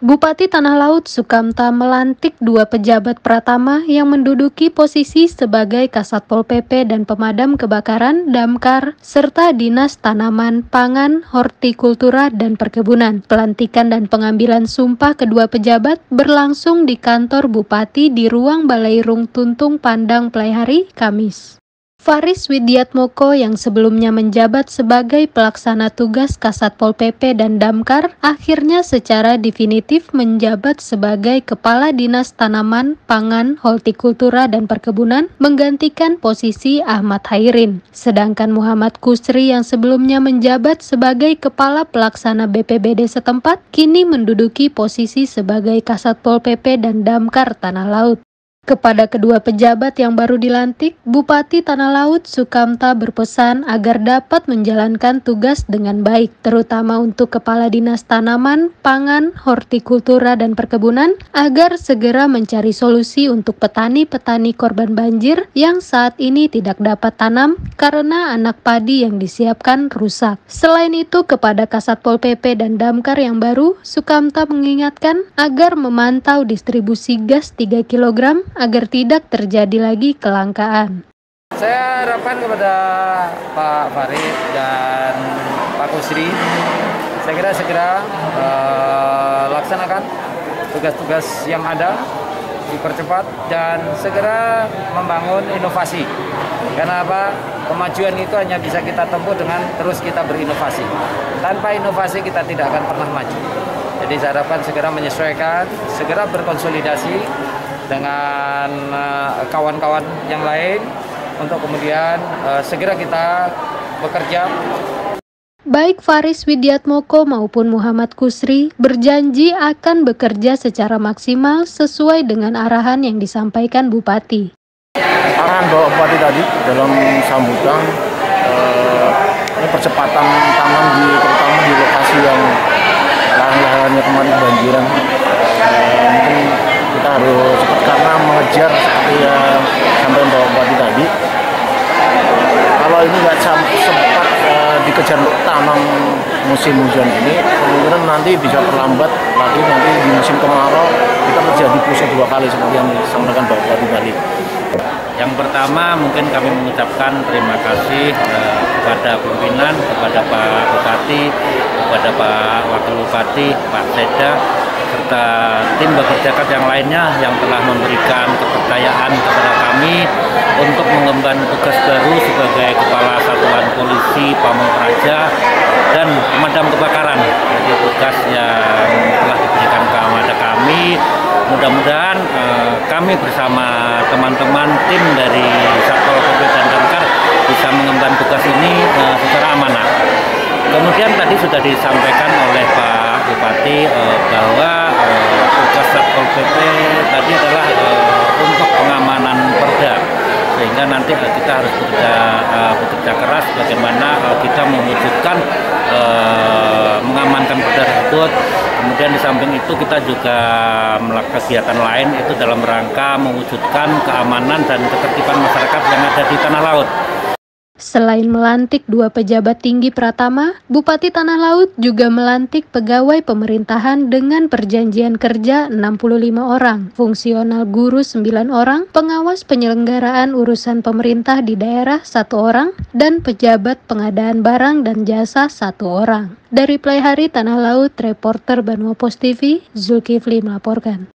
Bupati Tanah Laut Sukamta melantik dua pejabat pratama yang menduduki posisi sebagai Kasat Pol PP dan Pemadam Kebakaran Damkar, serta Dinas Tanaman, Pangan, Hortikultura, dan Perkebunan. Pelantikan dan pengambilan sumpah kedua pejabat berlangsung di kantor Bupati di ruang Balairung Tuntung Pandang Pelaihari, Kamis. Faris Widiatmoko yang sebelumnya menjabat sebagai pelaksana tugas Kasat Pol PP dan Damkar akhirnya secara definitif menjabat sebagai Kepala Dinas Tanaman, Pangan, Hortikultura, dan Perkebunan menggantikan posisi Ahmad Hairin. Sedangkan Muhammad Kusri yang sebelumnya menjabat sebagai Kepala Pelaksana BPBD setempat kini menduduki posisi sebagai Kasat Pol PP dan Damkar Tanah Laut. Kepada kedua pejabat yang baru dilantik, Bupati Tanah Laut Sukamta berpesan agar dapat menjalankan tugas dengan baik, terutama untuk Kepala Dinas Tanaman, Pangan, Hortikultura, dan Perkebunan, agar segera mencari solusi untuk petani-petani korban banjir yang saat ini tidak dapat tanam karena anak padi yang disiapkan rusak. Selain itu, kepada Kasat Pol PP dan Damkar yang baru, Sukamta mengingatkan agar memantau distribusi gas 3 kg agar tidak terjadi lagi kelangkaan. Saya harapkan kepada Pak Farid dan Pak Kusri, saya kira segera laksanakan tugas-tugas yang ada, dipercepat dan segera membangun inovasi. Karena apa? Kemajuan itu hanya bisa kita tempuh dengan terus kita berinovasi. Tanpa inovasi kita tidak akan pernah maju. Jadi saya harapkan segera menyesuaikan, segera berkonsolidasi dengan kawan-kawan yang lain untuk kemudian segera kita bekerja. Baik Faris Widiatmoko maupun Muhammad Kusri berjanji akan bekerja secara maksimal sesuai dengan arahan yang disampaikan Bupati. Arahan Bapak Bupati tadi dalam sambutan ini percepatan tanam terutama di lokasi yang lahan-lahannya kemarin banjiran. Mungkin kita harus cepat karena mengejar seperti yang sampai Bapak Bupati tadi. Kalau ini nggak sempat dikejar untuk tanam musim hujan ini, kemungkinan nanti bisa terlambat lagi nanti di musim kemarau kita terjadi pusing 2 kali seperti yang disampaikan Bapak Bupati tadi. Yang pertama mungkin kami mengucapkan terima kasih kepada pimpinan, kepada Pak Bupati, kepada Pak Wakil Bupati, Pak Seda, serta tim bekerja yang lainnya yang telah memberikan kepercayaan kepada kami untuk mengemban tugas baru sebagai Kepala Satuan Polisi Pamong Praja dan Pemadam Kebakaran. Jadi tugas yang telah diberikan kepada kami, mudah-mudahan kami bersama teman-teman tim dari Satpol PP dan Damkar bisa mengemban tugas ini secara amanah. Kemudian tadi sudah disampaikan oleh Pak Bupati bahwa tugas Satpol PP tadi adalah untuk pengamanan perda, sehingga nanti kita harus bekerja keras bagaimana kita mewujudkan mengamankan perda tersebut. Kemudian di samping itu kita juga melakukan kegiatan lain itu dalam rangka mewujudkan keamanan dan ketertiban masyarakat yang ada di Tanah Laut. Selain melantik dua pejabat tinggi pratama, Bupati Tanah Laut juga melantik pegawai pemerintahan dengan perjanjian kerja 65 orang, fungsional guru 9 orang, pengawas penyelenggaraan urusan pemerintah di daerah 1 orang, dan pejabat pengadaan barang dan jasa 1 orang. Dari Pelaihari Tanah Laut, reporter Banua Pos TV, Zulkifli melaporkan.